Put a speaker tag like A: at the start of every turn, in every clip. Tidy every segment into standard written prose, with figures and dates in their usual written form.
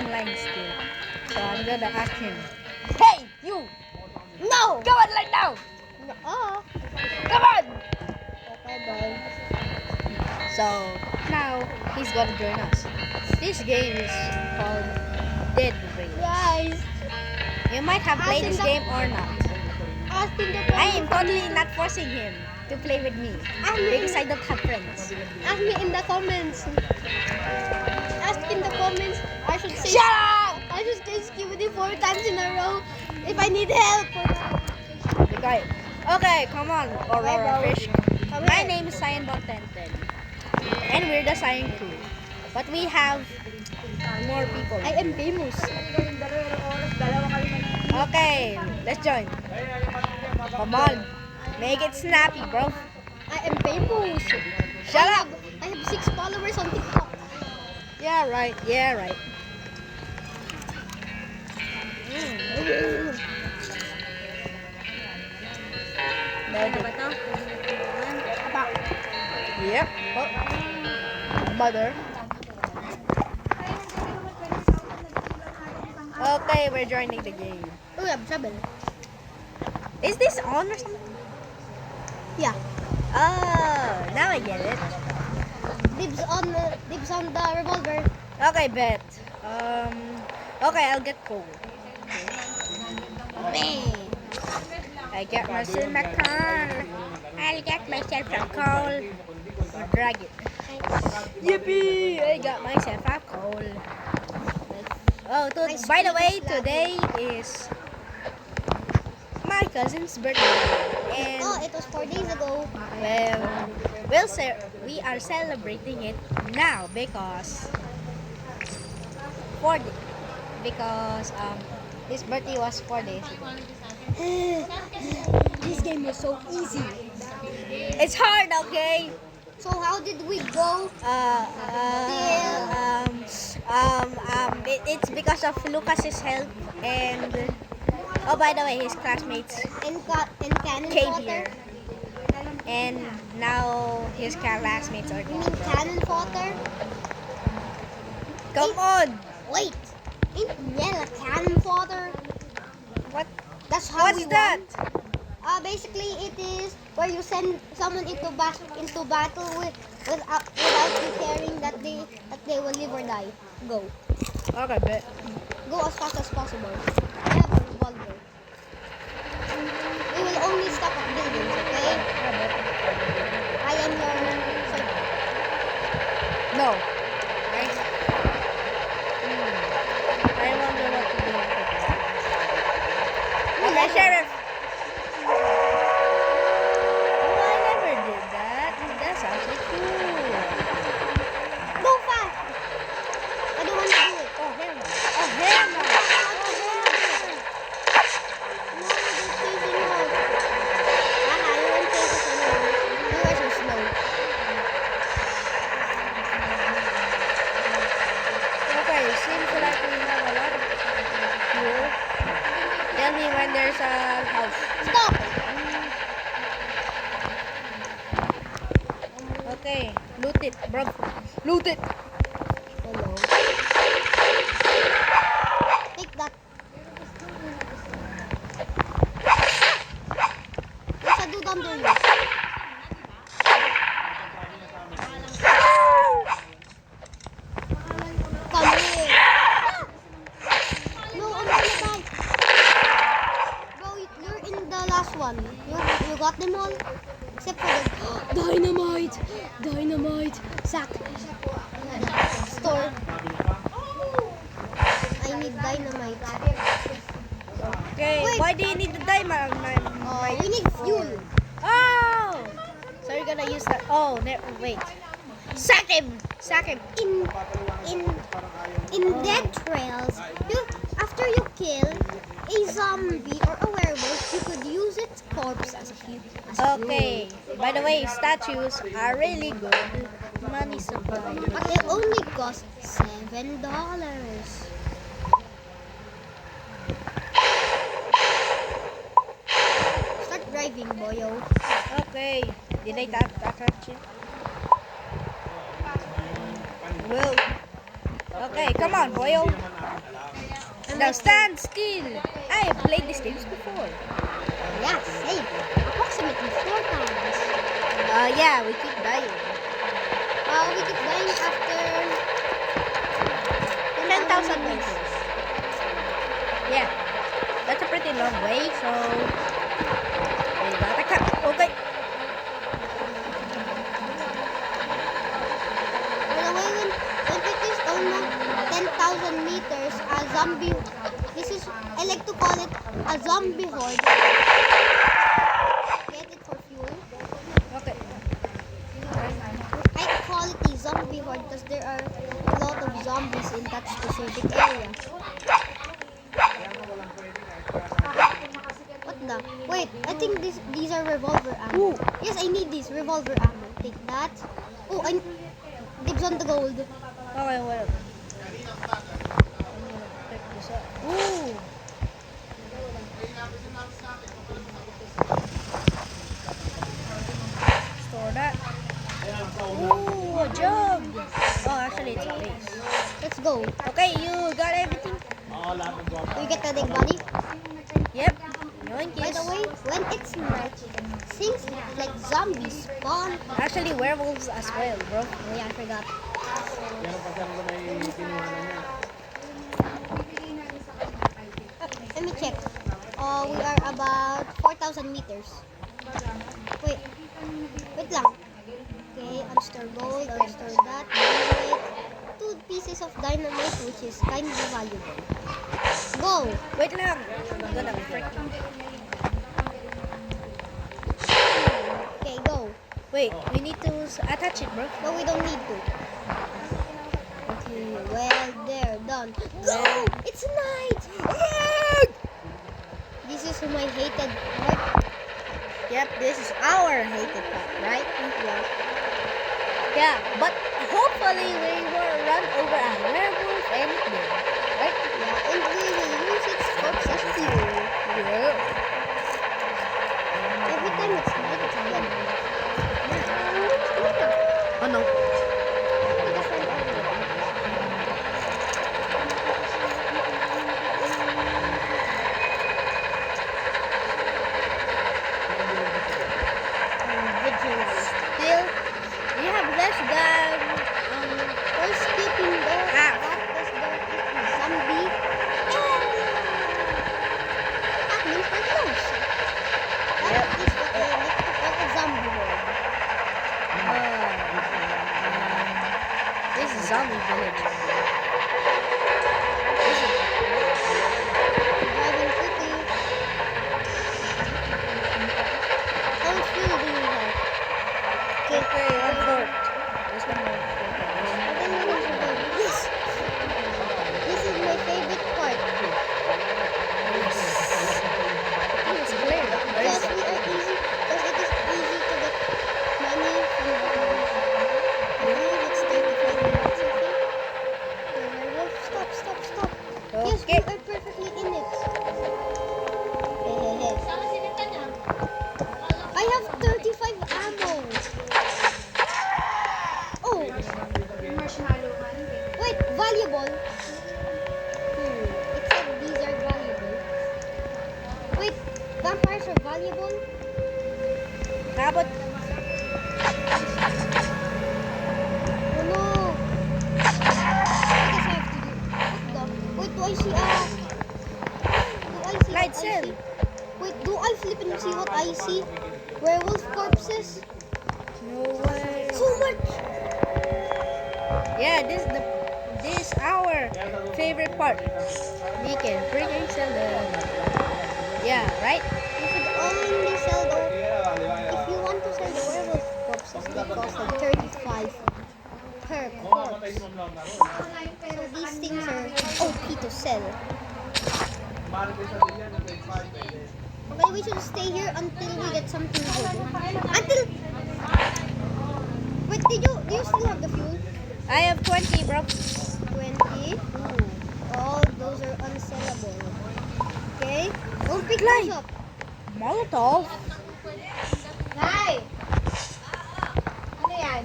A: online still. So I'm gonna ask him. Hey, you!
B: No!
A: Come on, right now!
B: Oh.
A: Come on!
B: Okay, bye.
A: So now he's gonna join us. This game is called Dead Race.
B: Guys,
A: You might have played this game or not.
B: ask in the
A: I am
B: comments.
A: totally not forcing him to play with me because I don't have friends.
B: Ask me in the comments. Ask in the comments. I should say.
A: Shut up!
B: I should say Skibidi 4 times in a row if I need help.
A: Okay, okay, come on, Aurora
B: Okay, bro.
A: Fish.
B: Come
A: My
B: here.
A: name is Cyanbot1010, and we're the Cyan crew. But we have more people.
B: I am famous.
A: Okay, let's join. Come on, make it snappy, bro.
B: I am famous.
A: Shut up.
B: I have 6 followers on TikTok.
A: Yeah, right. Yeah, right. Mm. Yep. Oh. Mother. Okay, we're joining the game.
B: Oh, I'm trouble.
A: Is this on or something?
B: Yeah.
A: Oh, now I get it.
B: Dibs on the revolver.
A: Okay, bet. Okay, I'll get coal.
B: Man.
A: I get myself a coal. I'll get myself a coal. Or drag it. Yippee! I got myself a coal. Oh, by the way, today is my cousin's birthday, and
B: Oh, it was 4 days ago.
A: we are celebrating it now because his birthday was 4 days ago.
B: This game was so easy.
A: It's hard, okay?
B: So how did we go?
A: It's because of Lucas's help and oh, by the way, his classmates
B: And cannon
A: came
B: fodder?
A: here, and now his classmates are
B: You
A: gone.
B: mean cannon fodder?
A: Come on!
B: Wait. Ain't yellow cannon fodder?
A: What?
B: That's how
A: What's
B: we
A: that?
B: won. Basically, it is where you send someone into battle without you caring that they will live or die. Go.
A: Okay, bet.
B: Go as fast as possible. I have a revolver. We will only stop at buildings, okay? I am your servant.
A: No. Nice. I wonder what to do. Okay, Sheriff. Oh, I never did that. That's actually cool.
B: Go fast! I don't want to do it.
A: Oh, hell no. Oh, hell no.
B: No, they're chasing us. Haha, you won't chase us anymore. You guys are slow.
A: Okay, seems like we have a lot of fuel. Tell me when there's a house.
B: Stop!
A: Okay, loot it, bro. Loot it.
B: Hello. Take that. There's a dude under you. Come here. No, I'm gonna die. Bro, you're in the last one. You got them all? Except for the dynamite. Dynamite. Sack. Store. I need dynamite.
A: Okay,
B: Wait.
A: why do you need the diamond?
B: We need fuel.
A: Oh! So you're gonna use that. Oh, wait. Sack him! Sack him!
B: In Dead Trails, after you kill a zombie or a werewolf, you could use its corpse as a fuel.
A: Okay. By the way, statues are really good money supply.
B: But it only costs $7. Start driving, boyo.
A: Okay. Did I touch it? Well. Okay, come on, boyo. Now stand still. I have played these games before.
B: Yeah, same. Approximately 4 times.
A: Yeah, we keep dying.
B: We keep dying after
A: 10,000 meters. Yeah, that's a pretty long way, so we gotta cut. Okay.
B: By the way, when it is almost 10,000 meters, a zombie, I like to call it a zombie horde. Get it for fuel?
A: Okay.
B: I call it a zombie horde because there are a lot of zombies in that specific area. What the? Wait, I think these are revolver ammo.
A: Ooh.
B: Yes, I need these revolver ammo. Take that. Oh, I dibs on the gold.
A: Okay, well. Pick this up. Ooh. Store that. Ooh, a jug. Oh, actually, it's a base.
B: Let's go.
A: Okay, you got everything?
B: Do you get the dead body?
A: Yep. Yoink
B: By the way, when it's night, things like zombies spawn.
A: Actually, werewolves as well, bro.
B: Oh yeah, I forgot. Let me check. We are about 4,000 meters. Wait. Wait lang. Okay, unstore gold, unstore that. Dynamite. 2 pieces of dynamite, which is kind of valuable. Go!
A: Wait lang. I'm gonna freaking...
B: Okay, go.
A: Wait, we need to attach it, bro.
B: No, we don't need to. Okay, well, there, done. Go! It's night! This is my hated part.
A: Yep, this is our hated part, right?
B: Yeah.
A: Yeah, but hopefully we will run over a werewolf anything, right?
B: Yeah, and we will use its corpse as fuel.
A: Yeah.
B: Every time it's night, it's dead.
A: Oh no. Still, we have less than
B: We're skipping there.
A: half.
B: Because there is a zombie. That means we're close. That
A: Yep.
B: is what I like to call a zombie horde.
A: This is zombie village.
B: Driving quickly. How much fuel do you have?
A: Okay, one fourth. There's no more.
B: I think we need to go. Yes! This is my favorite part.
A: It's clear. Where is
B: Because
A: it?
B: we are easy. Because it is easy to get money from the werewolf. I believe it's 35 minutes, I think. The werewolf, stop. Yes, we
A: Okay.
B: are perfectly in it. Hehehe. I have 35 ammo. Oh, wait, valuable. It said these are valuable. Wait, vampires are valuable?
A: Dapat
B: Oh no! I guess I have to do. What the? Wait, do I see
A: Light
B: what I
A: cell.
B: see? Wait, do I flip and see what I see? Werewolf corpses?
A: no way.
B: So much!
A: Yeah, this our favorite part. We can freaking sell them. Yeah, right?
B: You should only sell the. If you want to sell the werewolf corpses, they cost like 35 per corpse. So these things are OP to sell. Okay, we should stay here until we get something good. Until. Wait, do you still have the fuel?
A: I have 20, bro.
B: 20. All those are unsellable. Okay. Don't pick
A: Light.
B: those up.
A: Molotov.
B: Hey! Ano yan?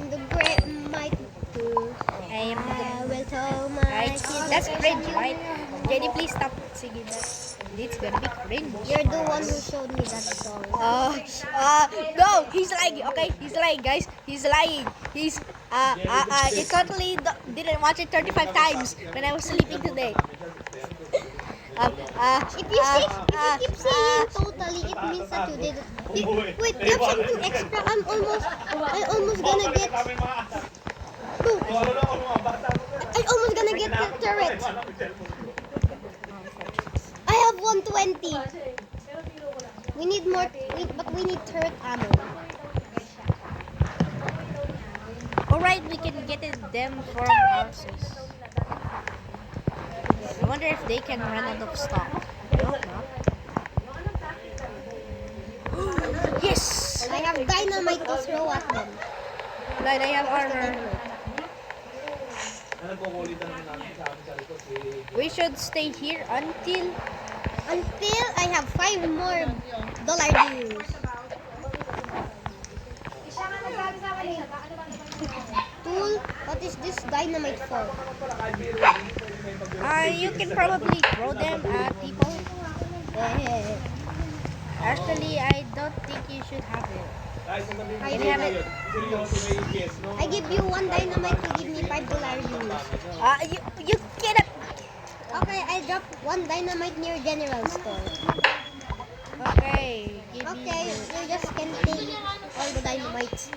B: The great mighty two.
A: I am
B: I will tell
A: I
B: my
A: That's cringe, right? JD, please stop singing that. It's gonna be cringe.
B: You're the one who showed me that song.
A: No, he's lying. Okay, he's lying, guys. He's lying. You totally didn't watch it 35 times when I was sleeping today.
B: If you keep saying totally, it means that you did. Wait, you have something extra. I'm almost gonna get. I'm almost gonna get the turret. I have 120. We need more, but we need turret ammo.
A: Alright, we can get them from houses. I wonder if they can run out of stock. I hope not. Yes!
B: I have dynamite to throw at them.
A: Like I have armor. We should stay here until
B: I have 5 more dollar dues. Tool, what is this dynamite for?
A: you can probably throw them at people. Actually, I don't think you should have it.
B: I
A: Can you have it?
B: I give you 1 dynamite, you give me $5 dues.
A: You cannot.
B: Okay, I drop 1 dynamite near general store.
A: Okay, give me.
B: Okay, you just can take all the dynamite.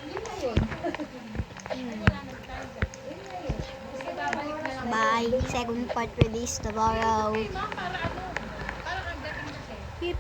B: Bye. Second part release tomorrow.